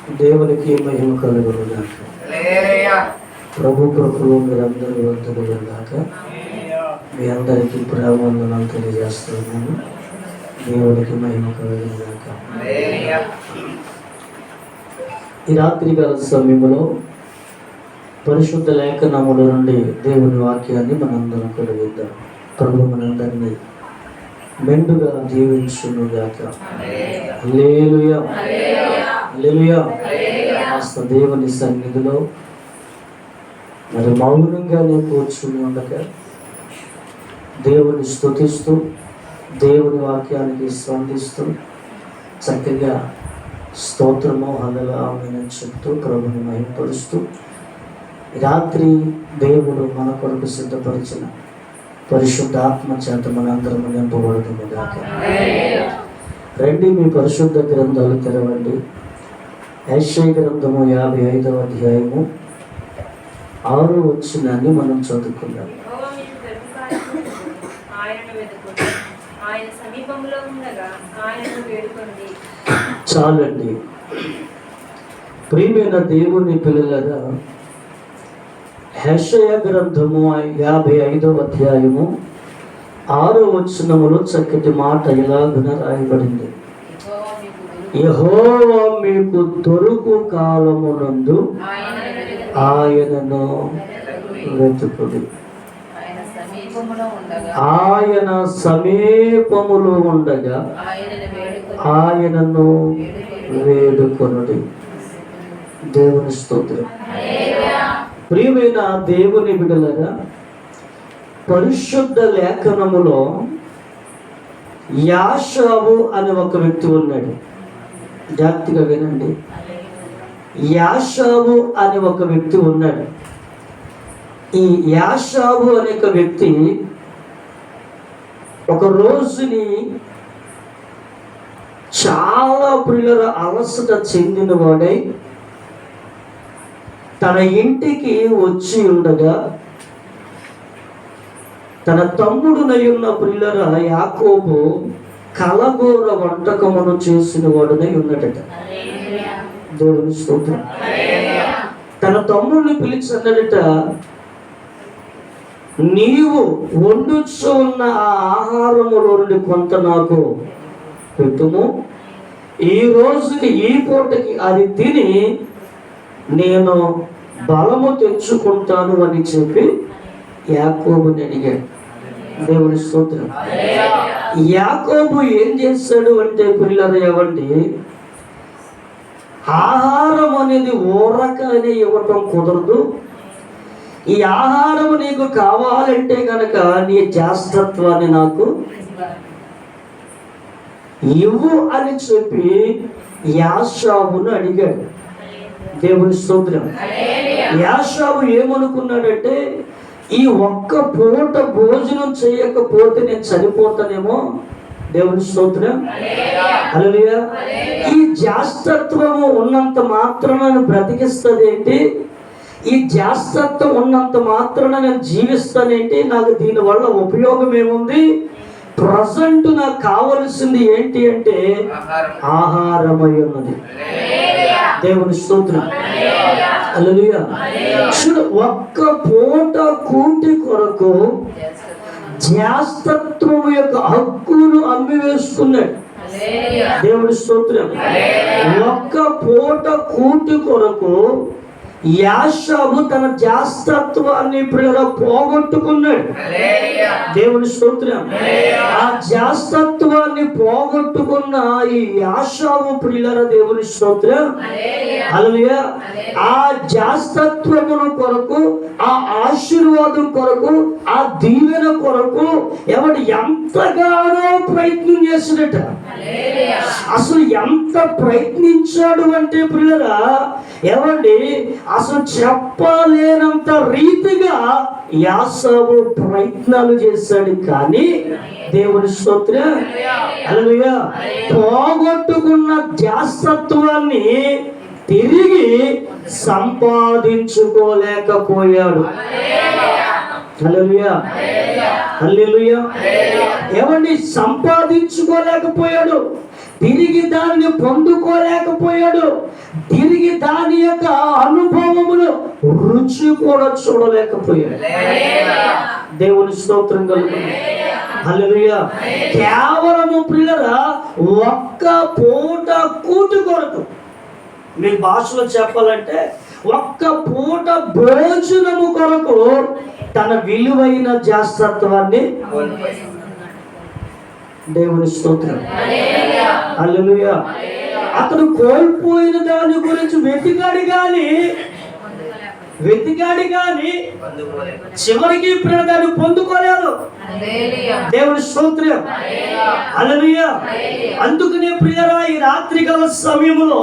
దేవునికి మహిమ కలుగునుగాక. ప్రభు కృపలో మీరందరూ వంతులుగాక. మీ అందరికీ ప్రేమవందనాలు తెలియజేస్తున్నాను. దేవునికి మహిమ కలుగునుగాక. ఈ రాత్రికాల సమయంలో పరిశుద్ధ లేఖనముల నుండి దేవుని వాక్యాన్ని మనందరం కలిగిద్దాం. ప్రభు మనందరినీ మెండుగా దీవించునుగాక. హల్లెలూయా, హల్లెలూయా. దేవుని సన్నిధిలో మరి మౌనంగానే కూర్చుని ఉండగా దేవుని స్తుతిస్తూ దేవుని వాక్యానికి స్పందిస్తూ చక్కగా స్తోత్రము హల్లెలూయా ఆమేన్ చెప్తూ ప్రభుని మహిమపరుస్తూ రాత్రి దేవుడు మన కొరకు సిద్ధపరిచిన పరిశుద్ధాత్మ చేత మనందరం నింపబడుతుంది గాక. రండి, మీ పరిశుద్ధ గ్రంథాలు తెరవండి. యెషయా గ్రంథము 55వ అధ్యాయము 6వ వచనాన్ని మనం చదువుకుందాం. చాలండి. ప్రియమైన దేవుని పిల్లలారా, యెషయా గ్రంథము 55వ అధ్యాయము 6వ వచనములో చక్కటి మాట ఇలాగున రాయబడింది. యెహోవా మీకు దొరుకు కాలమునందు ఆయనను వెతుకుడి. ఆయన సమీపములో ఉండగా ఆయనను వేడుకొనుడి. దేవుని స్తోత్రం. ప్రియమైన దేవుని బిడ్డలారా, పరిశుద్ధ లేఖనములో యాషావు అనే ఒక వ్యక్తి ఉన్నాడు. జాగ్రత్తగా వినండి. యాషావు అనే ఒక వ్యక్తి ఉన్నాడు. ఈ యాషావు అనే ఒక వ్యక్తి ఒక రోజుని చాలా ప్రియుల అలసట చెందిన వాడై తన ఇంటికి వచ్చి ఉండగా తన తమ్ముడునయున్న ప్రియుల యాకోబు కలగూర వంటకమును చేసిన వాడునై ఉన్నదట. దేవుని స్తోత్రం. తన తమ్ముడిని పిలిచి అన్నదట, నీవు వండుచు ఉన్న ఆ ఆహారములో నుండి కొంత నాకు పెట్టుము, ఈ రోజుకి ఈ పూటకి అది తిని నేను బలము తెచ్చుకుంటాను అని చెప్పి యాకోబుని అడిగాడు. దేవుని స్తోత్రం. యాకోబు ఏం చేశాడు అంటే పిల్లలు ఏవండి, ఆహారం అనేది ఊరకనే ఇవ్వటం కుదరదు. ఈ ఆహారం నీకు కావాలంటే కనుక నీ జ్యేష్ఠత్వాన్ని నాకు ఇవ్వు అని చెప్పి యాషావును అడిగాడు. దేవుని స్తోత్రం. యాషావు ఏమనుకున్నాడంటే, ఈ ఒక్క పూట భోజనం చేయకపోతే నేను చనిపోతానేమో. దేవుని స్తోత్రం. హల్లెలూయా. ఈ జ్యేష్ఠత్వము ఉన్నంత మాత్రాన నేను బ్రతికిస్తాదేంటి, ఈ జ్యేష్ఠత్వం ఉన్నంత మాత్రాన నేను జీవిస్తానేంటి, నాకు దీనివల్ల ఉపయోగం ఏముంది, ప్రజెంట్ నాకు కావలసింది ఏంటి అంటే ఆహారమై ఉన్నది. దేవుని స్తోత్రం. హల్లెలూయా. ఒక్క పూట కూటి కొరకు జ్యేష్ఠత్వం యొక్క హక్కును అమ్మి వేసుకున్నాడు. దేవుని స్తోత్రం. ఒక్క పూట కూటి కొరకు యాషావు తన జ్యేష్ఠత్వాన్ని పోగొట్టుకున్నాడు. దేవుని స్తోత్రం. ఆ జ్యేష్ఠత్వాన్ని పోగొట్టుకున్న ఈ యాషావు ప్రియుల దేవుని స్తోత్రం. హల్లెలూయా. ఆ జ్యేష్ఠత్వమును కొరకు, ఆ ఆశీర్వాదం కొరకు, ఆ దీవెన కొరకు ఎవడు ఎంతగానో ప్రయత్నం చేసినట. అసలు ఎంత ప్రయత్నించాడు అంటే ప్రియులరా, ఏమండి, అసలు చెప్పలేనంత రీతిగా యాసావు ప్రయత్నాలు చేశాడు. కానీ దేవుని స్తోత్రం. హల్లెలూయా. పోగొట్టుకున్న జ్యేష్ఠత్వాన్ని తిరిగి సంపాదించుకోలేకపోయాడు. హల్లెలూయా, హల్లెలూయా. ఏమండి, సంపాదించుకోలేకపోయాడు, తిరిగి దాన్ని పొందుకోలేకపోయాడు. చూడలేకపోయాడు. తిరిగి దాని యొక్క అనుభవమును రుచి కూడా చూడలేకపోయాడు. దేవుని స్తోత్రం కలుగుతుంది. హల్లెలూయా. కేవలము ప్రియులారా ఒక్క పూట కూటి కొరకు, మీ భాషలో చెప్పాలంటే ఒక్క పూట భోజనము కొరకు తన విలువైన జాస్తత్వాన్ని, దేవుని స్తోత్రం, హల్లెలూయా, అతను కోల్పోయిన దాని గురించి వెతికాడు కానీ చివరికి దాన్ని పొందుకోలేదు. దేవుని స్తోత్రం, హల్లెలూయా. అందుకనే ప్రియరా ఈ రాత్రికాల సమయంలో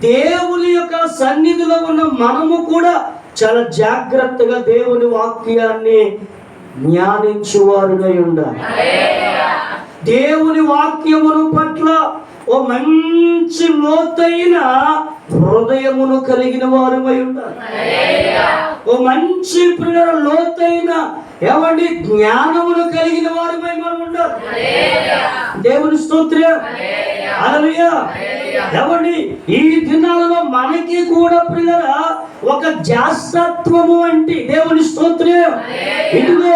దేవుని యొక్క సన్నిధిలో ఉన్న మనము కూడా చాలా జాగ్రత్తగా దేవుని వాక్యాన్ని జ్ఞానించువారునై ఉండాలి. దేవుని వాక్యమును పట్ల ఓ మంచి లోతైన హృదయమును కలిగిన వారుమై ఉండాలి. ఓ మంచి లోతైన ఏమండి జ్ఞానమును కలిగిన వారుమై మనం ఉండాలి. దేవుని స్తోత్రం, హల్లెలూయా. ఏమండి ఈ దినాలలో మనకి కూడా ప్రియులారా ఒక జాస్తత్వము అంటే, దేవుని స్తోత్రం, ఇదిగో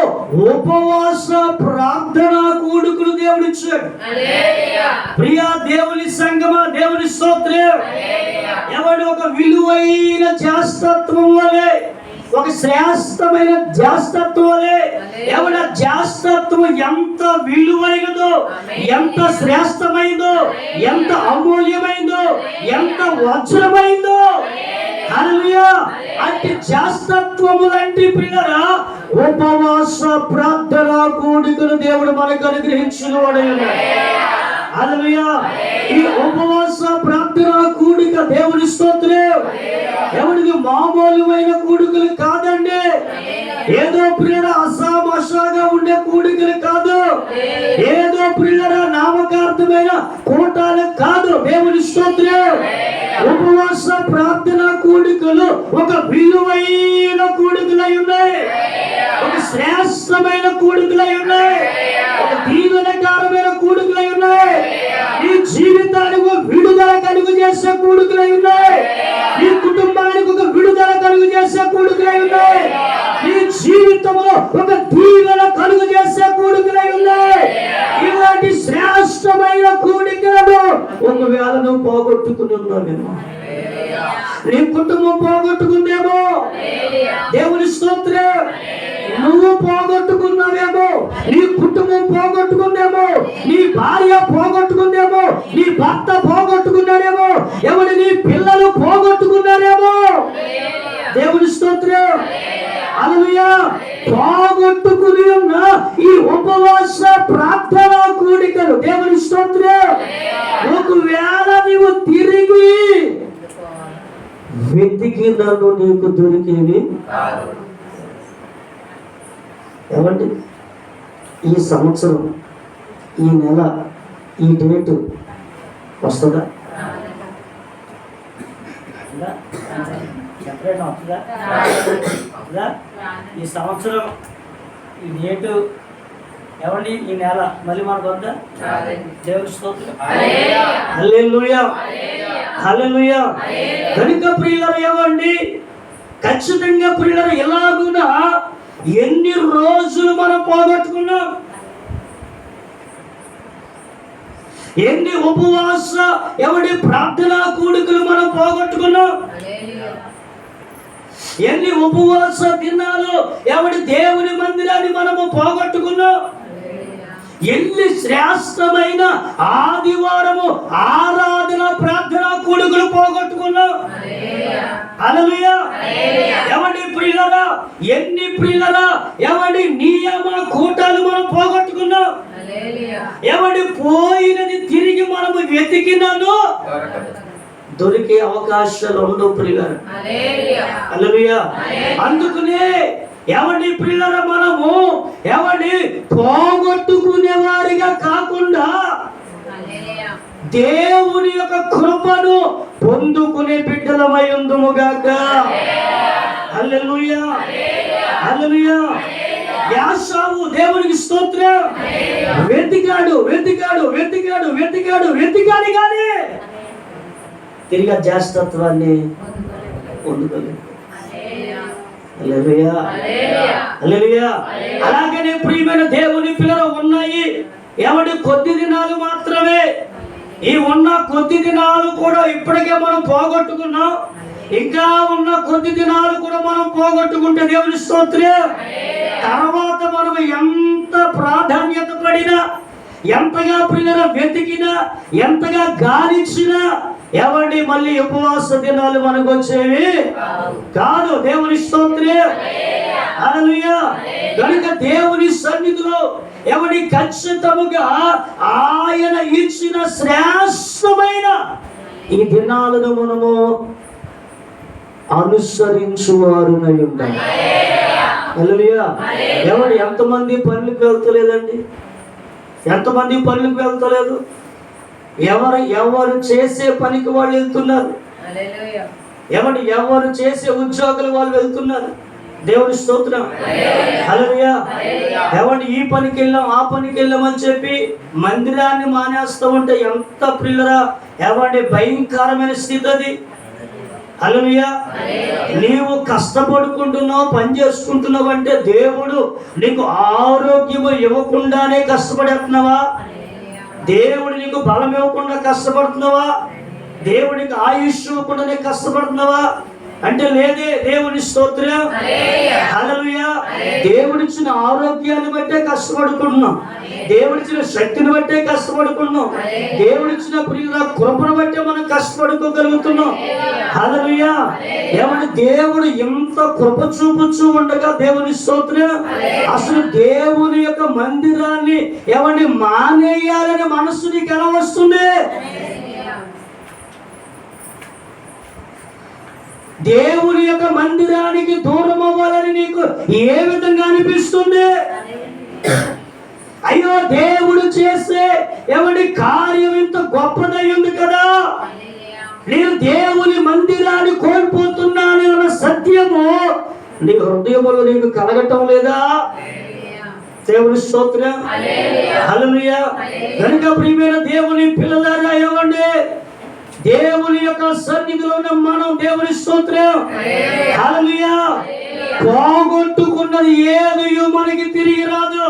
ఉపవాస ప్రార్థన కూడుకులు దేవుడు ఇచ్చాడు. ప్రియా దేవుని సంగమా, దేవుని స్తోత్రం, ఎవడు ఒక విలువైన జాస్తత్వం వలె, ఒక శ్రేష్టమైన జాస్తత్వం వలె, ఎవడ జాస్తత్వం ఎంత విలువైనదో, ఎంత శ్రేష్టమైందో, ఎంత అమూల్యమైందో, ఎంత వజ్రమైందో, హల్లెలూయా, అట్టి జాస్తత్వములంటి ప్రియులారా ఉపవాస ప్రార్థన కూడికను దేవుడు మనకు అనుగ్రహించిన వాడై ఉన్నాడు. హల్లెలూయా. ఈ ఉపవాస ప్రార్థన కూడిక, దేవుని స్తోత్రం, ఎవరికి మామూలుమైన కూడికలు కాదండి. ఏదో ప్రియుల అసామషాగా ఉండే కూడికలు కాదు, ఏదో ప్రియుల నామకార్థమైన కూటాలు కాదు. దేవుని స్తోత్రం. ఉపవాస ప్రార్థన కూడికలు ఒక విలువైన కూడికలై ఉన్నాయి, ఒక శ్రేష్టమైన కూడికలై ఉన్నాయి, ఒక దీవెనకరమైన కూడికలై ఉన్నాయి, నీ జీవితానికి విడుదల కలుగు చేసే కూడికలై ఉన్నాయి, నీ కుటుంబానికి ఒక విడుదల కలుగు చేసే కూడికలై ఉన్నాయి, నీ జీవితంలో ఒక దీవెన కలుగు చేసే కూడికలై ఉన్నాయి. ఇలాంటి శ్రేష్టమైన కూడికలను ఒకవేళ నువ్వు పోగొట్టుకుని ఉన్నావేమో, నీ కుటుంబం పోగొట్టుకుందేమో, దేవుని స్తోత్రం, నువ్వు పోగొట్టుకున్నావేమో, నీ కుటుంబం పోగొట్టుకుందేమో, నీ భార్య పోగొట్టుకుందేమో, నీ భర్త పోగొట్టుకున్నాడేమో, ఎవరు నీ పిల్లలు పోగొట్టుకున్నారేమో. దేవుని స్తోత్రం, హల్లెలూయా. పోగొట్టుకుని ఉన్న ఈ ఉపవాస ప్రార్థన కూడికలు, దేవుని స్తోత్రం, ఒకవేళ నీవు తిరిగి వెతికి నన్ను నీకు దొరికేవి ఏమండి, ఈ సంవత్సరం, ఈ నెల, ఈ డేటు వస్తుందా? ఎప్పుడైనా వస్తుందా? ఈ సంవత్సరం, ఈ డేటు, ఏమండి ఈ నెల మళ్ళీ మనకు వద్దా? దేవుని స్తోత్రం, హల్లెలూయా, హల్లెలూయా. కనుక ప్రియులారా ఏమండి, ఖచ్చితంగా ప్రియులారా ఎలాగునా ఎన్ని రోజులు మనం పోగొట్టుకున్నాం, ఎన్ని ఉపవాస ఎవడి ప్రార్థనా కూడికలు మనం పోగొట్టుకున్నాం, ఎన్ని ఉపవాస దినాలు ఎవడి దేవుని మందిరాన్ని మనము పోగొట్టుకున్నాం, ఎన్ని శ్రేష్టమైన ఆదివారము ఆరాధన ప్రార్థనా కూడుకులు పోగొట్టుకున్నాం. హల్లెలూయా. ఎవడి ప్రియులరా, ఎన్ని ప్రియులరా, ఎవడి నియమ కూటాలు మనం పోగొట్టుకున్నాం, ఎవడి పోయినది తిరిగి మనము వెతికినాను దొరికే అవకాశాలు ఉండవు ప్రియులరా. హల్లెలూయా. అందుకనే ఎవడి ప్రియులరా మనము ఎవడి పోగొట్టుకునే వారిగా కాకుండా దేవుని యొక్క కృపను పొందుకునే బిడ్డలమై ఉందుముగాక. హల్లెలూయా, హల్లెలూయా. యాషావు దేవునికి స్తోత్రం, వెతికాడు వెతికాడు వెతికాడు వెతికాడు వెతికాడు కానీ తిరిగి ఆ జ్యేష్ఠత్వాన్ని పొందుకోలేదు. హల్లెలూయా, హల్లెలూయా. అలాగనే ప్రియమైన దేవుని పిల్లలు ఉన్నాయి ఏమంటే కొద్ది దినాలు మాత్రమే. ఈ ఉన్న కొద్ది దినాలు కూడా ఇప్పటికే మనం పోగొట్టుకున్నాం. ఇంకా ఉన్న కొద్ది దినాలు కూడా మనం పోగొట్టుకుంటే దేవుని స్తోత్రం. తర్వాత మనం ఎంత ప్రాధాన్యత పడినా, ఎంతగా పిల్లల వెతికినా, ఎంతగా గాలించినా ఏమండి మళ్ళీ ఉపవాస దినాలు మనకు వచ్చేవి కాదు. దేవుని స్తోత్రం. హల్లెలూయా. కనుక దేవుని సన్నిధిలో ఎవరి ఖచ్చితముగా ఆయన ఇచ్చిన శ్రేష్టమైన ఈ దినాలను మనము అనుసరించువారునై ఉండాలి. హల్లెలూయా. ఎవరు ఎంతమంది పనులకు వెళ్తలేదండి? ఎంతమంది పనులకు వెళ్తలేదు? ఎవరు చేసే పనికి వాళ్ళు వెళ్తున్నారు. ఎవరు చేసే ఉద్యోగులు వాళ్ళు వెళ్తున్నారు. దేవుని స్తోత్రం. హల్లెలూయా. ఈ పనికి వెళ్ళాం ఆ పనికి వెళ్ళామని చెప్పి మందిరాన్ని మానేస్తూ ఉంటే ఎంత ప్రియులరా భయంకరమైన స్థితి అది. హల్లెలూయా. నీవు కష్టపడుకుంటున్నావు, పని చేసుకుంటున్నావు అంటే దేవుడు నీకు ఆరోగ్యము ఇవ్వకుండానే కష్టపడుతున్నావా? దేవుడు నీకు బలం ఇవ్వకుండా కష్టపడుతున్నావా? దేవుడికి ఆయుష్ ఇవ్వకుండానే కష్టపడుతున్నావా అంటే లేదే. దేవుని స్తోత్రం. హల్లెలూయా. దేవుడిచ్చిన ఆరోగ్యాన్ని బట్టే కష్టపడుకుంటున్నాం, దేవుడిచ్చిన శక్తిని బట్టే కష్టపడుకుంటున్నాం, దేవుడిచ్చిన ప్రియుల కృపను బట్టే మనం కష్టపడుకోగలుగుతున్నాం. హల్లెలూయా. దేవుడు ఎంత కృప చూపుచూ ఉండగా దేవుని స్తోత్రం. అసలు దేవుని యొక్క మందిరాన్ని మానేయాలని మనసు నీకు ఎలా వస్తుంది? దేవుని యొక్క మందిరానికి దూరం అవ్వాలని నీకు ఏ విధంగా అనిపిస్తుంది? అయ్యో దేవుడు చేసే కార్యం ఇంత గొప్పదై ఉంది కదా, నేను దేవుని మందిరాన్ని కోల్పోతున్నాను అన్న సత్యము నీ హృదయములో నీకు కలగటం లేదా? దేవుని స్తోత్రం. హల్లెలూయా. కనుక ప్రియమైన దేవుని పిల్లలారా దేవుని యొక్క సన్నిధిలో మనం దేవుని స్తోత్రం. హల్లెలూయా. పోగొట్టుకున్నది ఏది మనకి తిరిగి రాదు.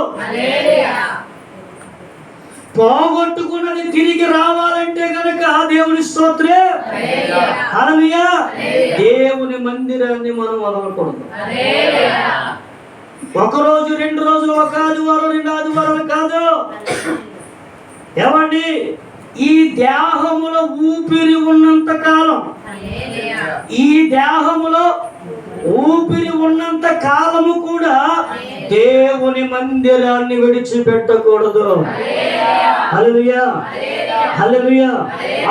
పోగొట్టుకున్నది తిరిగి రావాలంటే కనుక దేవుని స్తోత్రం. హల్లెలూయా. దేవుని మందిరాన్ని మనం వదలకూడదు. ఒక రోజు 2 రోజులు, ఒక ఆదివారం 2 ఆదివారాలు కాదు. ఈ దేహములో ఊపిరి ఉన్నంత కాలం, ఈ దేహములో ఊపిరి ఉన్నంత కాలము కూడా దేవుని మందిరాన్ని విడిచిపెట్టకూడదు. హల్లెలూయా, హల్లెలూయా.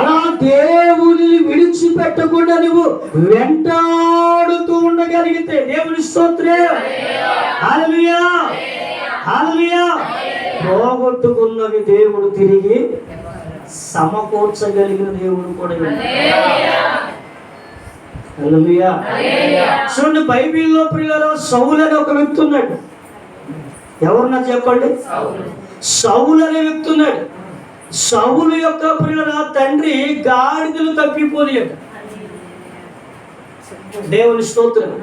అలా దేవుని విడిచిపెట్టకుండా నువ్వు వెంటాడుతూ ఉండగలిగితే దేవుని స్తోత్రం. హల్లెలూయా, హల్లెలూయా. పోగొట్టుకున్నవి దేవుడు తిరిగి సమకూర్చగలిగిన దేవుడు కూడా. హల్లెలూయా. చూడండి, బైబిల్లో ప్రియులారా సౌలు అనే ఒక వ్యక్తి ఉన్నాడు. ఎవరున్నా చెప్పండి? సౌలు అనే వ్యక్తి ఉన్నాడు. సౌలు యొక్క ప్రియులారా తండ్రి గాడిదలు తప్పిపోయాడు. దేవుని స్తోత్రం.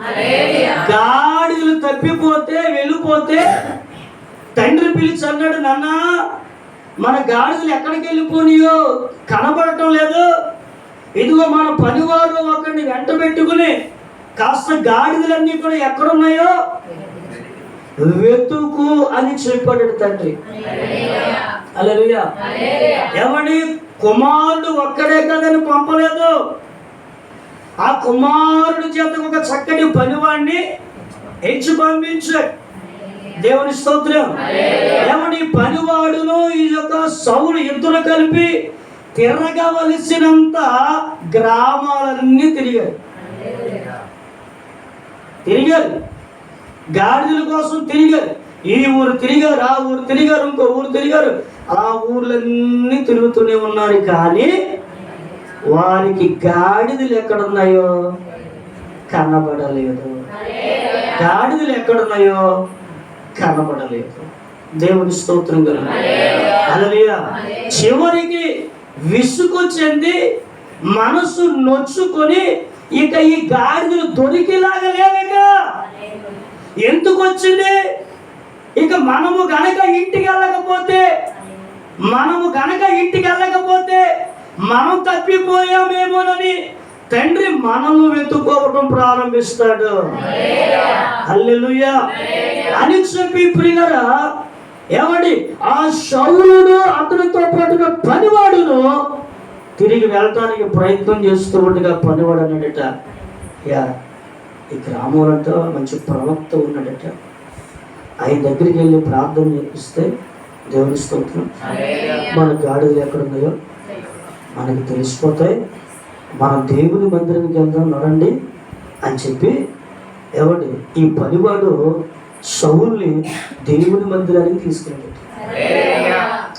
గాడిదలు తప్పిపోతే వెళ్ళిపోతే తండ్రి పిలిచి అన్నాడు, నాన్న మన గాడిదలు ఎక్కడికి వెళ్ళిపోనియో కనబడటం లేదు, ఇదిగో మన పనివారు ఒకరిని వెంట పెట్టుకుని కాస్త గాడిదలన్నీ కూడా ఎక్కడున్నాయో వెతుకు అని చెప్పాడు తండ్రి. హల్లెలూయా. కుమారుడు ఒక్కడే కదని పంపలేదు. ఆ కుమారుడి చేత ఒక చక్కటి పనివాడిని ఎంచి పంపించాడు. దేవుని స్తోత్రం. పనివాడును ఈ యొక్క సౌలు ఇద్దరు కలిపి తిరగవలసినంత గ్రామాలన్నీ తిరిగారు. గాడిదల కోసం తిరిగారు. ఈ ఊరు తిరిగారు, ఆ ఊరు తిరిగారు, ఇంకో ఊరు తిరిగారు. ఆ ఊర్లన్నీ తిరుగుతూనే ఉన్నారు. కానీ వారికి గాడిదలు ఎక్కడున్నాయో కనబడలేదు. గాడిదలు ఎక్కడున్నాయో కనబడలేదు. దేవుని స్తోత్రం కలుగును. హల్లెలూయా. చివరికి విసుగు చెంది మనసు నొచ్చుకొని ఇక ఈ గాడిదలు దొరికేలాగా లేవిక. ఎందుకు వచ్చింది? ఇక మనము గనక ఇంటికి వెళ్ళకపోతే మనం తప్పిపోయామేమోనని తండ్రి మనల్ని వెతుక్కోవడం ప్రారంభిస్తాడు. హల్లెలూయా అని చెప్పి ప్రియులారా, ఏమండి, ఆ సౌలును అతనితో పాటున్న పనివాడును తిరిగి వెళ్ళటానికి ప్రయత్నం చేస్తూ ఉండగా పనివాడు అన్నాడట, ఈ గ్రామంలో మంచి ప్రవక్త ఉన్నాడట, ఆయన దగ్గరికి వెళ్ళి ప్రార్థన చేపిస్తే దేవుని స్తోత్రం, మన గాడిదలు ఎక్కడున్నాయో మనకి తెలిసిపోతాయి, మనం దేవుని మందిరానికి వెళ్దాం నడండి అని చెప్పి ఏమండి ఈ పనివాడు సౌలుని దేవుని మందిరానికి తీసుకెళ్ళాడు.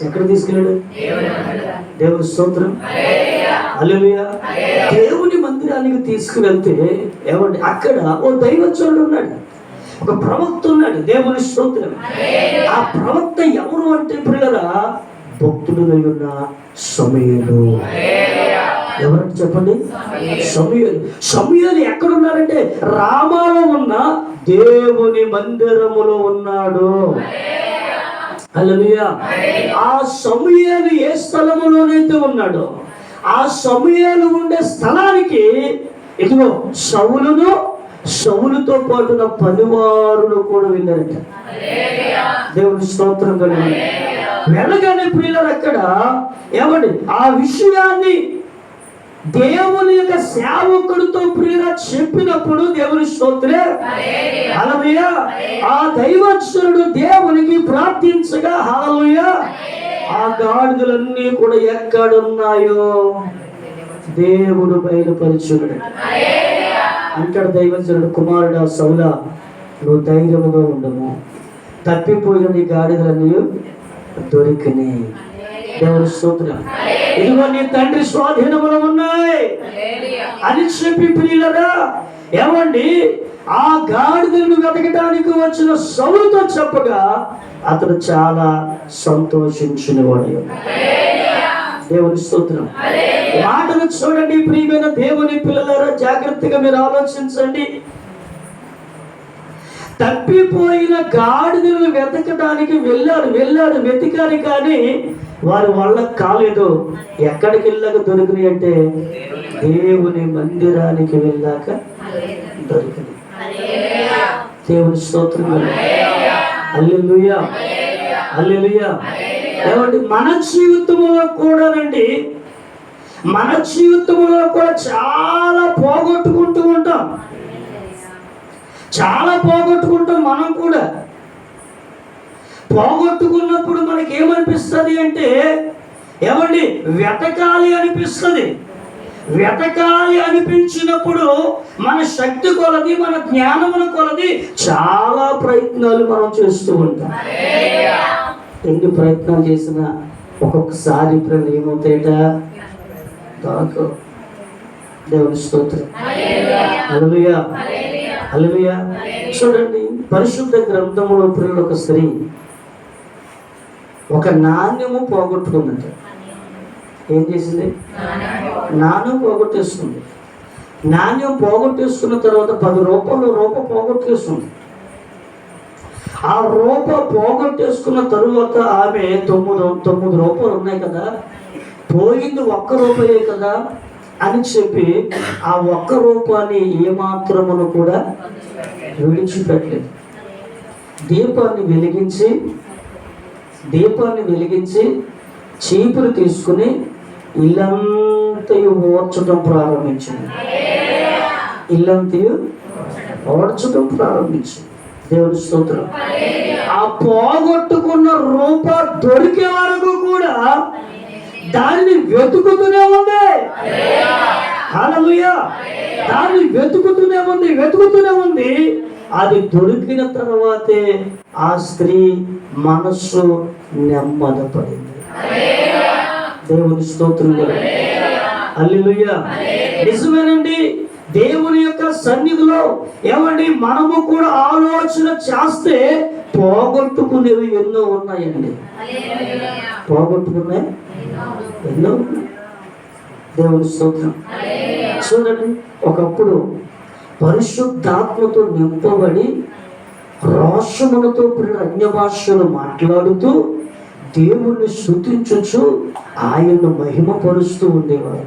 ఎక్కడ తీసుకెళ్ళాడు? దేవుని స్తోత్రం, హల్లెలూయా. దేవుని మందిరానికి తీసుకువెళ్తే ఏమండి అక్కడ ఓ దైవజనుడు ఉన్నాడు, ఒక ప్రవక్త ఉన్నాడు. దేవుని స్తోత్రం. ఆ ప్రవక్త ఎవరు అంటే ప్రియులారా, భక్తుడునై ఉన్న సమూయేలు. ఎవరంటే చెప్పండి? సమూయేలు. సమూయేలు ఎక్కడున్నారంటే రామాలో ఉన్న దేవుని మందిరములో ఉన్నాడు. హల్లెలూయా. ఆ సమూయేలు ఏ స్థలములోనైతే ఉన్నాడో ఆ సమూయేలు ఉండే స్థలానికి ఇదిగో సౌలుతో పాటున పనివారులు కూడా వెళ్ళారట. దేవుని స్తోత్రం కలిగి వెళ్ళగానే ప్రియులారా అక్కడ ఏమండి ఆ విషయాన్ని దేవుని యొక్క సేవకుడితో ప్రియుల చెప్పినప్పుడు దేవుని స్తోత్రం, హల్లెలూయా, ఆ దైవజనుడు దేవునికి ప్రార్థించగా హల్లెలూయా ఆ గాడిదలన్నీ కూడా ఎక్కడున్నాయో దేవుడు బయలుపరిచున్నాడు. అంటాడు దైవజనుడు, కుమారుడా సౌలా, నువ్వు ధైర్యముగా ఉండము, తప్పిపోయిన నీ గాడిదలన్నీ దొరికినాయి. దేవుని స్తోత్రం. ఇదిగో నీ తండ్రి స్వాధీనములో ఉన్నాయి అని చెప్పి ప్రియులారా, ఏమండి ఆ గాడిదలను వెతకడానికి వచ్చిన సౌలుతో చెప్పగా అతడు చాలా సంతోషించిన వాడు. దేవుని స్తోత్రం. మాటను చూడండి ప్రియమైన దేవుని పిల్లలారా, జాగ్రత్తగా మీరు ఆలోచించండి. తప్పిపోయిన గాడిదలను వెతకడానికి వెళ్ళాడు వెతికారు, కానీ వారి వల్ల కాలేదు. ఎక్కడికి వెళ్ళాక దొరికినాయి అంటే దేవుని మందిరానికి వెళ్ళాక దొరికింది. దేవుని స్తోత్రం, హల్లెలూయా, హల్లెలూయా. ఏమండి మన జీవితంలో కూడానండి, మన జీవితంలో కూడా చాలా పోగొట్టుకుంటూ ఉంటాం. మనం కూడా పోగొట్టుకున్నప్పుడు మనకి ఏమనిపిస్తుంది అంటే ఏమండి వెతకాలి అనిపించినప్పుడు మన శక్తి కొలది, మన జ్ఞానమును కొలది చాలా ప్రయత్నాలు మనం చేస్తూ ఉంటాం. ఎన్ని ప్రయత్నాలు చేసినా ఒక్కొక్కసారి ఏమవుతాయట దొరకవు. దేవుని స్తోత్రం, హల్లెలూయా, హల్లెలూయా. చూడండి పరిశుద్ధ గ్రంథములో ప్రియుల ఒక స్త్రీ ఒక నాణ్యము పోగొట్టుకుందంట. ఏం చేసింది? నాణ్యం పోగొట్టేసుకుంది. నాణ్యం పోగొట్టేసుకున్న తర్వాత 10 రూపాయలు పోగొట్టేసుకుంది. ఆ పోగొట్టేసుకున్న తరువాత ఆమె 9 రూపాయలు ఉన్నాయి కదా, పోయింది 1 రూపాయే కదా అని చెప్పి ఆ 1 రూపాయని ఏమాత్రమును కూడా విడిచిపెట్టలేదు. దీపాన్ని వెలిగించి చీపురు తీసుకుని ఇల్లంతయు ఓడ్చడం ప్రారంభించింది. దేవుని స్తోత్రం. ఆ పోగొట్టుకున్న రూపాయి దొరికే వరకు కూడా దాన్ని వెతుకుతూనే ఉంది. హల్లెలూయా. దాన్ని వెతుకుతూనే ఉంది. అది దొరికిన తర్వాతే ఆ స్త్రీ మనస్సు నెమ్మదపడింది. దేవుని స్తోత్రం, హల్లెలూయా. నిజమేనండి, దేవుని యొక్క సన్నిధిలో ఏమండి మనము కూడా ఆలోచన చేస్తే పోగొట్టుకునేవి ఎన్నో ఉన్నాయండి. పోగొట్టుకున్నాయి ఎన్నో. దేవుని స్తోత్రం. చూడండి, ఒకప్పుడు పరిశుద్ధాత్మతో నింపబడి రోషములతో అన్య భాషలు మాట్లాడుతూ దేవుణ్ణి స్తుతించుచు ఆయన్ను మహిమపరుస్తూ ఉండేవారు.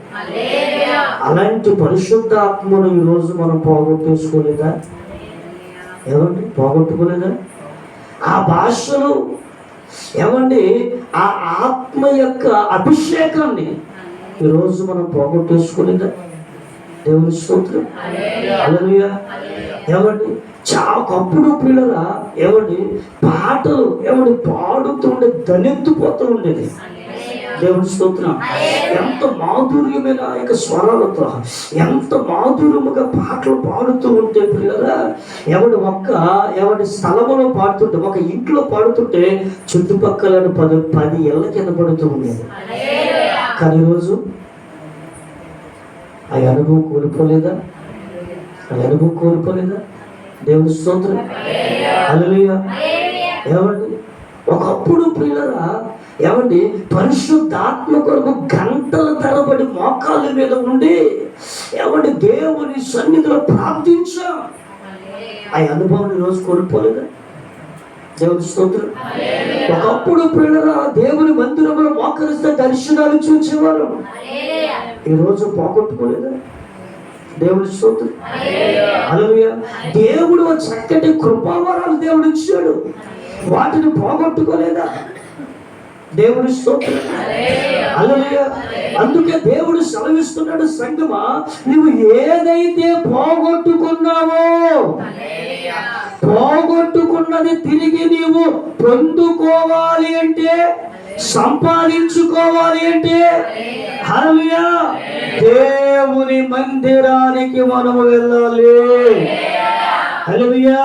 అలాంటి పరిశుద్ధాత్మను ఈరోజు మనం పోగొట్టేసుకోలేదా? ఏమండి, పోగొట్టుకోలేదా? ఆ భాషలు ఏమండి, ఆ ఆత్మ యొక్క అభిషేకాన్ని ఈరోజు మనం పోగొట్టేసుకోలేదా? దేవుని స్తోత్రం. హల్లెలూయా. ఏమండి, ఒకప్పుడు పిల్లల ఏమండి పాటలు ఏమండి పాడుతుండే దళెత్తిపోతూ ఉండేది. దేవుని స్తోత్రం. ఎంత మాధుర్యమైన యొక్క స్వరాలతో ఎంత మాధుర్యముగా పాటలు పాడుతూ ఉంటే పిల్లరా, ఎవడి స్థలములో పాడుతుంటే, ఒక ఇంట్లో పాడుతుంటే చుట్టుపక్కల 10 ఏళ్ళ కింద పడుతూ ఉండేది. కానీ ఈరోజు ఆ అనుభవం కోల్పోలేదా? దేవుని స్తోత్రం. హల్లెలూయా. ఏమండి, ఒకప్పుడు ప్రియులరా ఏమండి పరిశుద్ధాత్మ కొరకు గంటల తరబడి మోకాళ్ళ మీద ఉండి ఏమండి దేవుని సన్నిధిలో ప్రార్థించాం. ఆ అనుభవం ఈరోజు కోల్పోలేదా? దేవుని స్తోత్రం. ఒకప్పుడు ప్రియులరా దేవుని మందిరంలో మోకరిస్తే దర్శనాలు చూసేవారు. ఈరోజు పోగొట్టుకోలేదా? దేవుని స్తోత్రం. హల్లెలూయా. దేవుడు చక్కటి కృపావరాలు దేవుడు ఇచ్చాడు, వాటిని పోగొట్టుకోలేదా? దేవుని స్తోత్రం. హల్లెలూయా. అందుకే దేవుడు సెలవిస్తున్నాడు, సంగమా నువ్వు ఏదైతే పోగొట్టుకున్నావో పోగొట్టుకున్నది తిరిగి నీవు పొందుకోవాలి అంటే, సంపాదించుకోవాలి అంటే హల్లెలూయా దేవుని మందిరానికి మనము వెళ్ళాలి. హల్లెలూయా.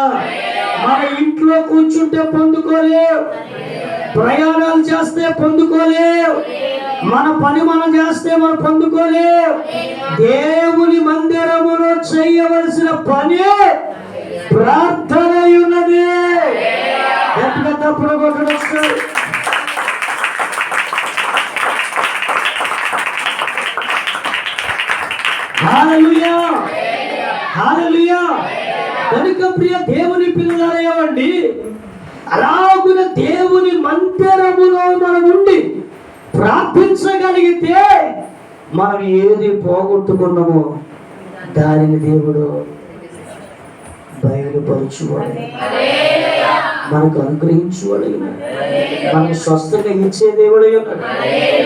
మన ఇంట్లో కూర్చుంటే పొందుకోలేవు, ప్రయాణాలు చేస్తే పొందుకోలేవు, మన పని మనం చేస్తే మనం పొందుకోలేవు. దేవుని మందిరములో చేయవలసిన పని ప్రార్థన ఉన్నది. గట్టిగా తప్పుడు కొట్టడం. హల్లెలూయా. హల్లెలూయా. కనుక ప్రియ దేవుని పిల్లలయ్యవండి, అలాగున దేవుని మందిరములో మనం ఉండి ప్రార్థించగలిగితే మనం ఏది పోగొట్టుకున్నామో దానిని దేవుడు బయలుపరచువాడు, మనకు అనుగ్రహించువాడు, మనకు స్వస్థంగా ఇచ్చే దేవుడై ఉన్నాడు,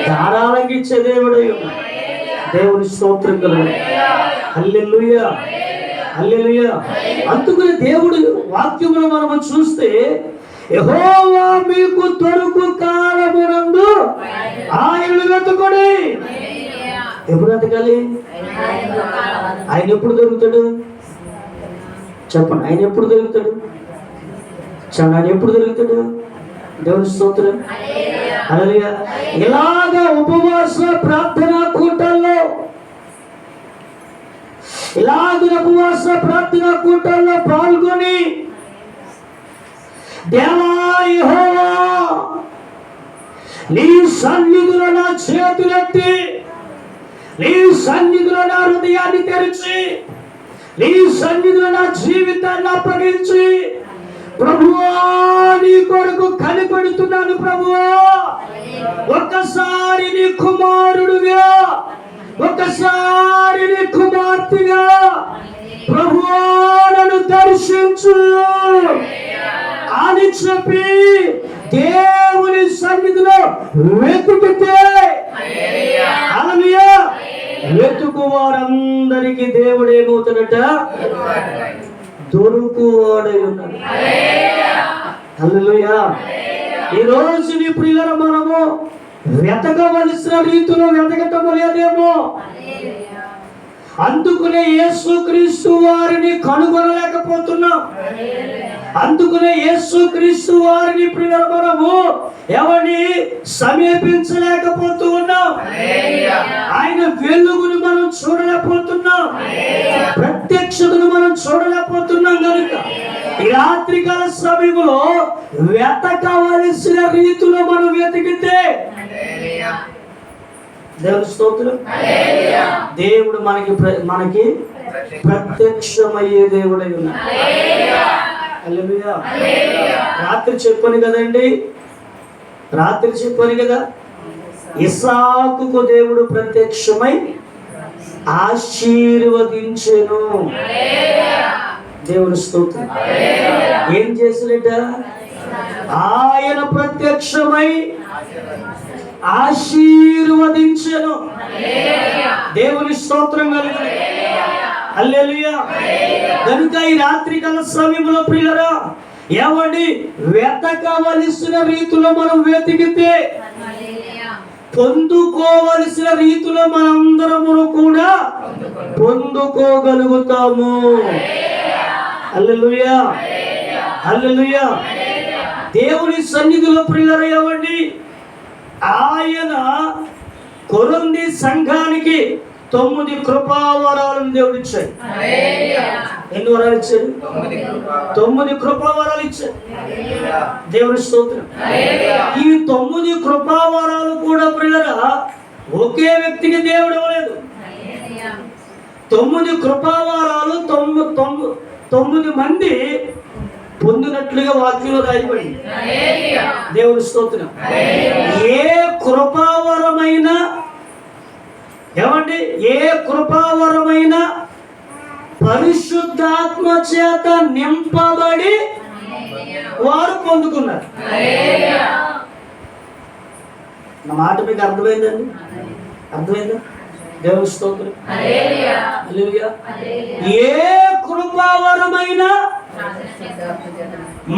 ధారాళంగా ఇచ్చే దేవుడై ఉన్నాడు. దేవుని స్తోత్రం కలుగును. హల్లెలూయా. హల్లెలూయా. అందుకని దేవుడి వాక్యమును మనము చూస్తే, యెహోవా మీకు దొరుకు కాలమునందు ఆయనను వెతుకుడి. ఎప్పుడు వెతకాలి? ఆయన ఎప్పుడు దొరుకుతాడు చెప్పండి? ఆయన ఎప్పుడు దొరుకుతాడు? ఆయన ఎప్పుడు దొరుకుతాడు? దేవుని స్తోత్రం. హల్లెలూయా. ఇలాగా ఉపవాస ప్రార్థనా కూటల్లో పాల్గొని దేవా యెహోవా నీ సన్నిధిలో నా చేతులెత్తి, నీ సన్నిధిలో నా హృదయాన్ని తెరిచి, నీ సన్నిధిలో నా జీవితాన్ని అప్పగించి, ప్రభువా నీ కొరకు కనిపెడుతున్నాను. ప్రభువా ఒక్కసారి నీ కుమారుడుగా, ఒక్కసారి నీ కుమార్తెగా ప్రభువా నన్ను దర్శించు అని చెప్పి దేవుని సన్నిధిలో వెతుకితే, హల్లెలూయా, వెతుకు వారందరికీ దేవుడు ఏమవుతాడట? దొరుకువాడై ఉన్నాడు. హల్లెలూయా. ఈ రోజు నీ ప్రియుల మనము వెతకవలసిన రీతిలో వెతకటం లేదేమో. అందుకనే యేసుక్రీస్తు వారిని కనుగొనలేకపోతున్నాం. అందుకనే యేసుక్రీస్తు వారిని ప్రియుల మనము ఎవరిని సమీపించలేకపోతూ ఉన్నాం. ఆయన వెలుగును మనం చూడలేకపోతున్నాం, ప్రత్యక్షతను మనం చూడలేకపోతున్నాం. కనుక ఈ రాత్రికాల సమయంలో వెతకవలసిన రీతిలో మనం వెతికితే దేవుని స్తోత్రం. దేవుడు మనకి ప్రత్యక్షమయ్యే దేవుడై ఉన్నాడు. హల్లెలూయా. రాత్రి చెప్పాను కదా, ఇస్సాకుకు దేవుడు ప్రత్యక్షమై ఆశీర్వదించెను. దేవుని స్తోత్రం. ఏం చేసినట్ట? ఆయన ప్రత్యక్షమై ఆశీర్వదించెను. దేవుని స్తోత్రం కలుగును. హల్లెలూయా. కనుక ఈ రాత్రికాల సమయంలో ప్రియులారా, ఏమండి, వెతకవలసిన రీతిలో మనం వెతికితే పొందుకోవలసిన రీతిలో మనందరము కూడా పొందుకోగలుగుతాము. హల్లెలూయా, హల్లెలూయా. దేవుని సన్నిధిలో ప్రియులారా, ఏమండి, ఆయన కొరింథీ సంఘానికి 9 కృపావరాలను దేవుడు ఇచ్చాడు. ఎన్ని వరాలు ఇచ్చాడు? 9 కృపావరాలు ఇచ్చాడు. దేవుని స్తోత్రం. ఈ 9 కృపావరాలు కూడా ప్రియులారా ఒకే వ్యక్తికి దేవుడు ఇవ్వలేదు. 9 కృపావరాలు 9 మంది పొందినట్లుగా వాక్యంలో రాయబడింది. దేవుని స్తోత్రం. ఏ కృపావరమైనా, ఏమండి, ఏ కృపావరమైనా పరిశుద్ధాత్మ చేత నింపబడి వారు పొందుకున్నారు. నా మాట మీకు అర్థమైందండి? అర్థమైందా? దేవుని స్తోత్రం. హల్లెలూయా. ఏ కృపావరమైనా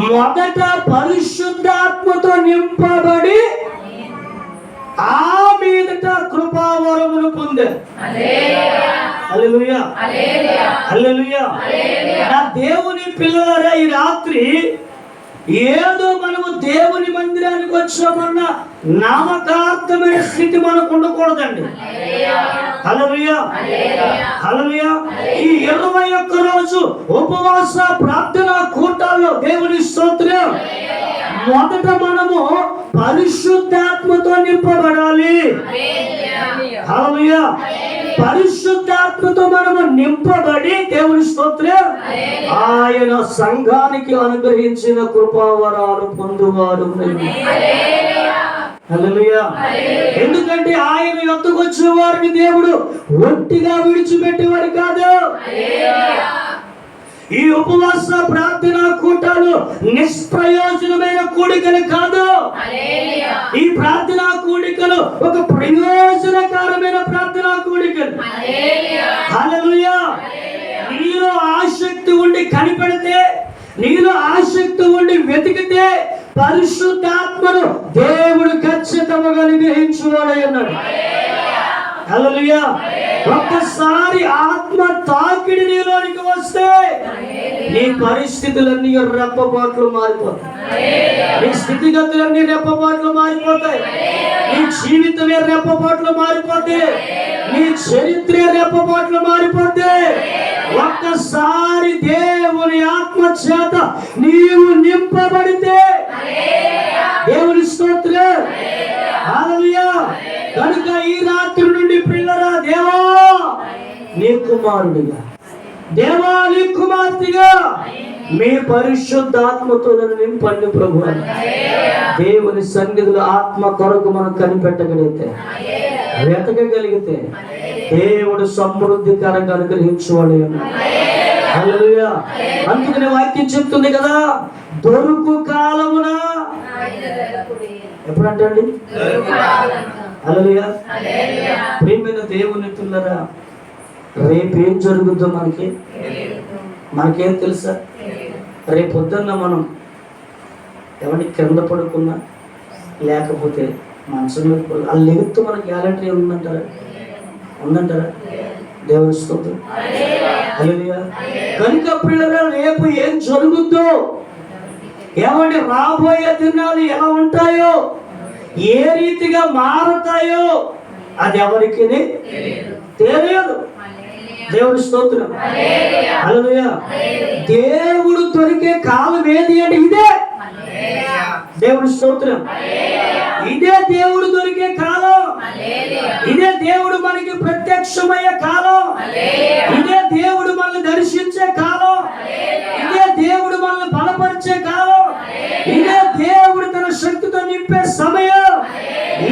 మొదట పరిశుద్ధాత్మతో నింపబడి ఆ మీదట కృపావరమును పొందారు. హల్లెలూయా, హల్లెలూయా. నా దేవుని పిల్లలారా, ఈ రాత్రి ఏదో మనము దేవుని మందిరానికి వచ్చామన్న నామకార్థమైన స్థితి మనకు ఉండకూడదండి. హల్లెలూయా, హల్లెలూయా. ఈ 21 రోజు ఉపవాస ప్రార్థన కూటాల్లో దేవుని స్తోత్రం, మొదట మనము పరిశుద్ధాత్మతో నింపబడాలి. హల్లెలూయా. పరిశుద్ధాత్మతో మనము నింపబడి దేవుని స్తోత్రం ఆయన సంఘానికి అనుగ్రహించిన కృపావరాలు పొందువారు. హల్లెలూయా. ఎందుకంటే ఆయన యొద్దకు వచ్చిన వారిని దేవుడు ఒట్టిగా విడిచిపెట్టేవాడు కాదు. ఈ ఉపవాస ప్రార్థన కూటాలు నిష్ప్రయోజనమైన కూడికలు కాదు. ఈ ప్రార్థనా కూడికలు ఒక ప్రయోజనకరమైన ప్రార్థనా కూడికలు. హల్లెలూయా. నీలో ఆసక్తి ఉండి కనిపెడితే, నీలో ఆసక్తి ఉండి వెతికితే పరిశుద్ధాత్మను దేవుడు ఖచ్చితంగా అనుగ్రహించువాడై ఉన్నాడు. హల్లెలూయా. ఒక్కసారి ఆత్మ తాకిడి నీలోనికి వస్తే నీ పరిస్థితులన్నీ రెప్పపాట్లు మారిపోతాయి. నీ స్థితిగతులన్నీ రెప్పపాట్లు మారిపోతాయి. నీ జీవితమే రెప్పపాట్లు మారిపోతాయి. నీ చరిత్ర రెప్పపాట్లు మారిపోతాయి. ఒక్కసారి దేవుని ఆత్మ చేత నీవు నింపబడితే దేవుని స్తోత్రం. హల్లెలూయా. కనుక ఈ రాత్రి నుండి పిల్లరా, దేవా నీ కుమారుడిగా, దేవా నీ కుమార్తెగా మీ పరిశుద్ధాత్మతో నన్ను నింపండి ప్రభు. దేవుని సన్నిధిలో ఆత్మ కొరకు మనం కనిపెట్టగలిగితే, వెతకగలిగితే దేవుడు సమృద్ధికరంగా అనుగ్రహించువాడు. హల్లెలూయా. అందుకనే వాక్యం చెప్తుంది కదా, దొరుకు కాలమున, ఎప్పుడంటండి? హల్లెలూయా. ప్రియమైన దేవుని పిల్లరా, రేపేం జరుగుద్దో మనకేం తెలుసా? రేపు పొద్దున్న మనం ఎవరి కింద పడుకున్నా, లేకపోతే మనసు మీద పడుకు, ఆ లెగుతూ మనకి గ్యారంటీ ఉందంటారా? దేవుని స్తోత్రం. హల్లెలూయా. కనుక పిల్లరా, రేపు ఏం జరుగుద్దో, ఏమంటే రాబోయే దినాలు ఎలా ఉంటాయో, ఏ రీతిగా మారతాయో అది ఎవరికి తెలియదు. దేవుని స్తోత్రం. హల్లెలూయా. దేవుడు దొరికే కాలం ఏది అంటే ఇదే. దేవుని స్తోత్రం. ఇదే దేవుడు దొరికే కాలం, ఇదే దేవుడు మనకి ప్రత్యక్షమయ్యే కాలం, ఇదే దేవుడు మనల్ని దర్శించే కాలం, ఇదే దేవుడు మనల్ని బలపరిచే కాలం, ఇదే దేవుడు తన శక్తితో నింపే సమయం.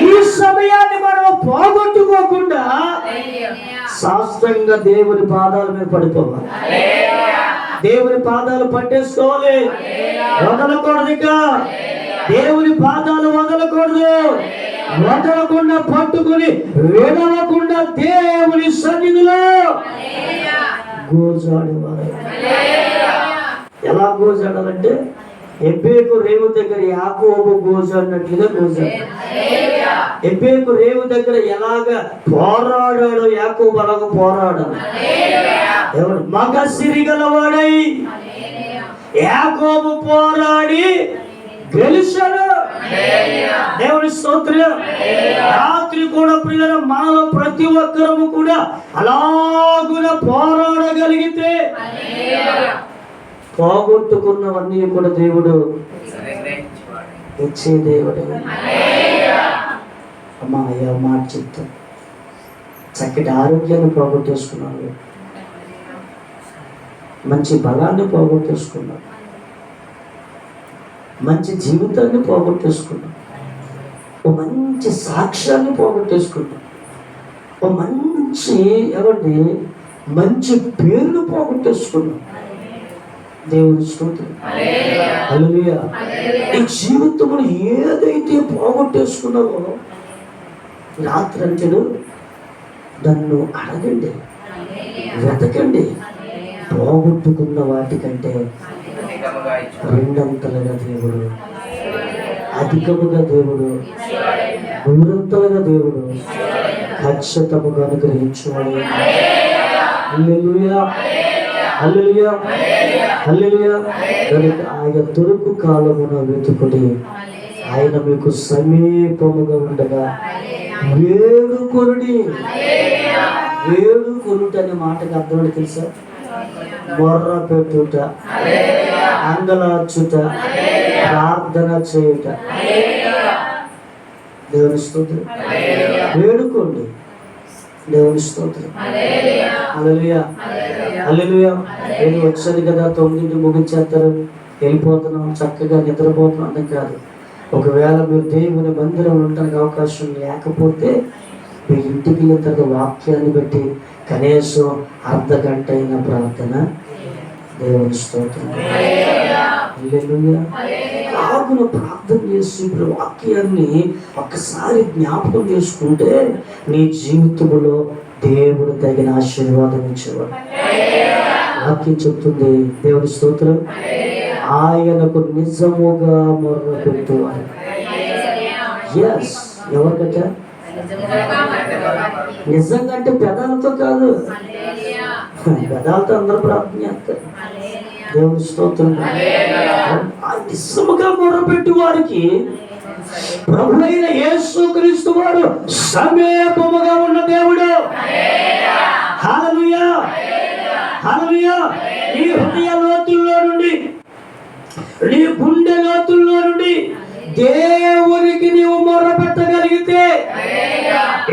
ఈ సమయాన్ని మనం పోగొట్టుకోకుండా శాస్త్రంగా దేవుని పాదాల మీద పడిపోవాలి. దేవుని పాదాలు పట్టేసుకోవాలి, వదలకూడదు. ఇక దేవుని పాదాలు వదలకూడదు. వదలకుండా పట్టుకుని విడవకుండా దేవుని సన్నిధిలో గోజాడేవారు. ఎలా గోజాడాలంటే ఎబ్బేకు రేవు దగ్గర యాకోబు గోజాడినట్లుగా గోజాడు. ఎబ్బేకు రేవు దగ్గర ఎలాగ పోరాడాడో యాకోబు అలాగ పోరాడాడు. ఎవడు మగ సిరిగలవాడై యాకోబు పోరాడి గెలిచాడు. దేవుని స్తోత్రం. రాత్రి కూడా ప్రియుల మనలో ప్రతి ఒక్కరము కూడా అలాగున పోరాడగలిగితే పోగొట్టుకున్నవన్నీ కూడా దేవుడు ఇచ్చే దేవుడు. అమ్మా అయ్యా మాట చెప్తాను, చక్కటి ఆరోగ్యాన్ని పోగొట్టేసుకున్నాను, మంచి బలాన్ని పోగొట్టేసుకున్నాను, మంచి జీవితాన్ని పోగొట్టేసుకున్నాం, ఓ మంచి సాక్ష్యాన్ని పోగొట్టేసుకున్నాం, ఓ మంచి మంచి పేరును పోగొట్టేసుకున్నాం. దేవుని స్తోత్రం. హల్లెలూయా. ఈ జీవితంలో ఏదైతే పోగొట్టేసుకున్నావో రాత్రి అంచెలు నన్ను అడగండి, వెతకండి. పోగొట్టుకున్న వాటికంటే రెండంతలుగా దేవుడు, అధికముగా దేవుడు, నూరంతలుగా దేవుడు ఖచ్చితముగా అనుగ్రహించువాడు. హల్లెలూయా, హల్లెలూయా, హల్లెలూయా. కనుక ఆయన దొరుకు కాలమున వెతుకుడి, ఆయన మీకు సమీపముగా ఉండగా వేడుకొనుడి. వేడుకొనుట అనే మాటకు అర్థం తెలుసా? మొర్ర పెట్టుట, అంగలార్చుట, ప్రార్థన చేయుట. దేవుని స్తోత్రం. వేడుకోండి. దేవుని స్తోత్రం. హల్లెలూయా, హల్లెలూయా. నేను వచ్చాను కదా 9 ముగించేస్తారు, వెళ్ళిపోతున్నాం, చక్కగా నిద్రపోతున్నాం అంటే కాదు. ఒకవేళ మీరు దేవుని మందిరంలో ఉండడానికి అవకాశం లేకపోతే మీ ఇంటికి వెళ్ళిన తర్వాత వాక్యాన్ని బట్టి కనీసం అర్ధ గంట అయిన ప్రార్థన. దేవుని స్తోత్రం. హల్లెలూయా. ఆగున ప్రార్థన చేసి ఇప్పుడు వాక్యాన్ని ఒక్కసారి జ్ఞాపకం చేసుకుంటే నీ జీవితంలో దేవుడు తగిన ఆశీర్వాదం ఇచ్చేవాడు. వాక్యం చెప్తుంది. దేవుని స్తోత్రం. ఆయనకు నిజముగా మొర్ర పెట్టువాడు. ఎస్, ఎవరికట? నిజంగా అంటే పెదాలతో కాదు, పెదాలతో అందరూ ప్రార్థన చేస్తారు. దేవుని స్తోత్రం. నిజముగా మొర్రపెట్టు వారికి ప్రభువైన యేసుక్రీస్తు వారు సమీపముగా ఉన్న దేవుడు. హల్లెలూయా, హల్లెలూయా. నీ హృదయ లోతుల్లో నుండి, నీ గుండె లోతుల్లో నుండి దేవునికి నీవు మొర్ర పెట్టగలిగితే,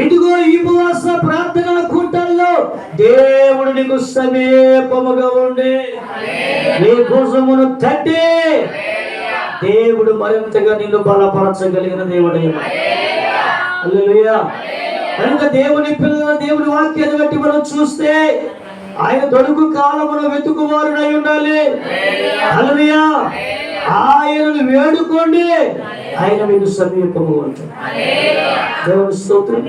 ఇదిగో ఈ ఉపవాస ప్రార్థన కూటల్లో దేవుడు నీకు సమీపముగా ఉండి నీ భుజమును తట్టి దేవుడు మరింతగా నిన్ను బలపరచగలిగిన దేవుడు. హల్లెలూయా. కనుక దేవుని పిల్లల దేవుని వాక్యాన్ని బట్టి మనం చూస్తే ఆయన దొడుకు కాలమున వెతుకువారునై ఉండాలి. హల్లెలూయా. ఆయనను వేడుకోండి, ఆయన మీకు సమీపముగా ఉంటాడు. దేవుని స్తోత్రం.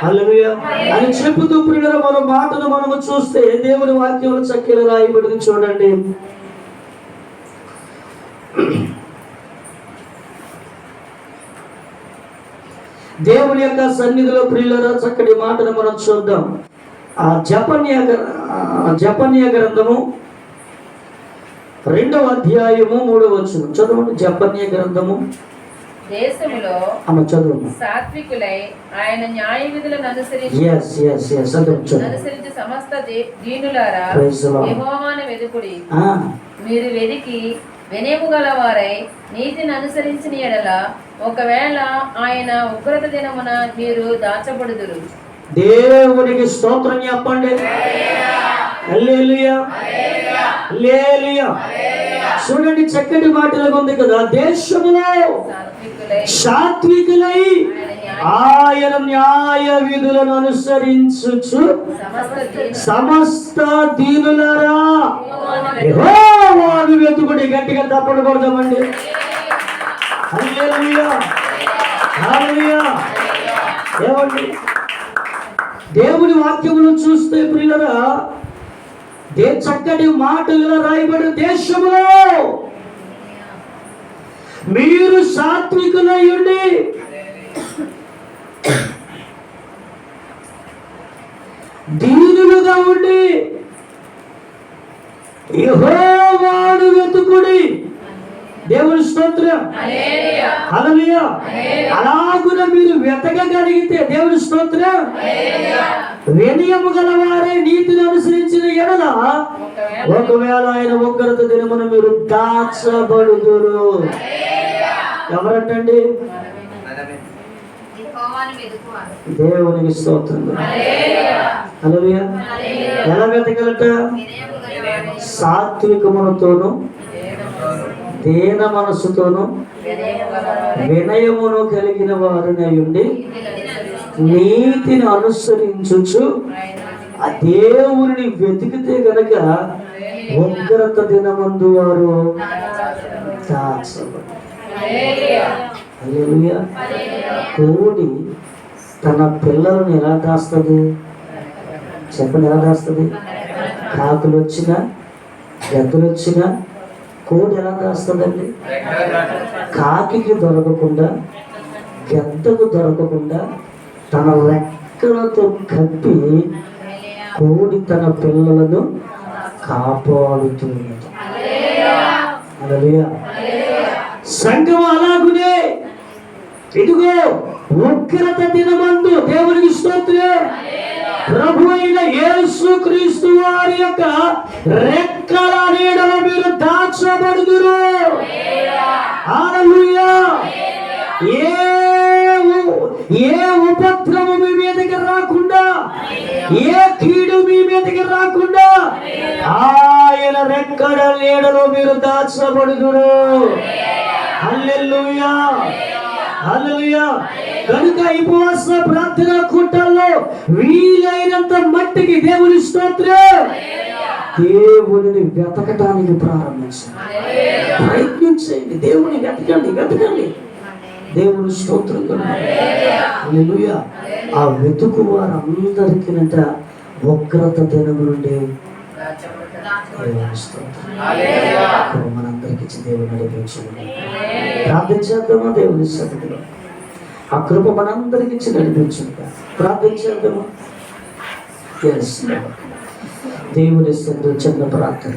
హల్లెలూయా అని చెప్పుతూ ప్రియులారా మన మాటను మనము చూస్తే దేవుని వాక్యంలో చక్కగా రాయబడింది. చూడండి, దేవుని యొక్క సన్నిధిలో ప్రియులారా చక్కటి మాటను మనం చూద్దాం. ఆ జపన్య గ్రంథము 2వ అధ్యాయము 3వ వచనం చదవండి. జపన్య గ్రంథము. దేశములో సాత్వికులై ఆయన న్యాయ విధులను అనుసరించి సమస్త దీనులారా యెహోవాను వెదుకుడి. మీరు వెదికి వినయము గలవారై నీతిని అనుసరించిన యెడల ఒకవేళ ఆయన ఉగ్రత దినమున మీరు దాచబడుదురు. దేవునికి స్తోత్రం చెప్పండి. హల్లెలూయా, హల్లెలూయా. చూడండి, చక్కటి మాటలుగా ఉంది కదా. దేశములో సాత్వికులై ఆయన న్యాయ విధులను అనుసరించుచు సమస్త దీనులారా యెహోవాను వెతుకుడి. గట్టిగా తప్పడు కొడదామండి. హల్లెలూయా, హల్లెలూయా. ఏమండి, దేవుని వాక్యమును చూస్తే ప్రియులరా, చక్కటి మాటలుగా రాయబడిన దేశములో మీరు సాత్వికులై ఉండి దీనులుగా ఉండి యెహోవాను వెతుకుడి. దేవుని స్తోత్రం, హల్లెలూయా. అలాగున మీరు వెతకగలిగితే దేవుని స్తోత్రం, వినయము గలవారే నీతిని అనుసరించిన ఎడల ఒకవేళ ఆయన ఉగ్రత దినమున మీరు దాచబడుదురు. ఎవరంటండి? దేవునికి స్తోత్రం. హల్లెలూయా. ఎలా వెతకలట? సాత్వికముతోను దీన మనస్సుతోను వినయమును కలిగిన వారునై ఉండి నీతిని అనుసరించుచు ఆ దేవుని వెతికితే గనక ఉగ్రత దినమందు వారు దాచబడతారు. హల్లెలూయా. కోడి తన పిల్లలను ఎలా దాస్తుంది? చెప్పండి, ఎలా దాస్తుంది? కాకులు వచ్చినా గద్దలు వచ్చినా కోడి ఎలా దాస్తుందండి? కాకికి దొరకకుండా, గద్దకు దొరకకుండా తన రెక్కలతో కప్పి కోడి తన పిల్లలను కాపాడుతున్నది. హల్లెలూయా. సంఘం అలాగునే ఇదిగో ఉగ్రత దినమందు దేవునికి స్తోత్రం, ప్రభు అయిన యేసుక్రీస్తు వారి యొక్క రెక్కల నీడలో మీరు దాచబడుదురు. హల్లెలూయా. ఏ ఉపద్రవం మీ మీదకి రాకుండా, ఏ కీడు మీ మీదకి రాకుండా ఆయన రెక్కల నీడలో మీరు దాచబడుదురు. హల్లెలూయా, హల్లెలూయా. కనుక ఉపవాస ప్రార్థన కూటల్లో వీలైనంత మట్టికి దేవుని స్తోత్రం, దేవుని వెతకటానికి ప్రారంభించండి, ప్రయత్నించండి. దేవుని వెతకండి. దేవుని స్తోత్రం. హల్లెలూయా. ఆ వెతుకు వారందరికీ ఉగ్రత దినము నుండి మనందరికి దేవుని నడిపించండి. ప్రార్థించేద్దామా? దేవుని సన్నిధిలో ఆ కృప మనందరికి నడిపించండి. ప్రార్థించేద్దామా? దేవుని సన్నిధిలో చిన్న ప్రార్థన.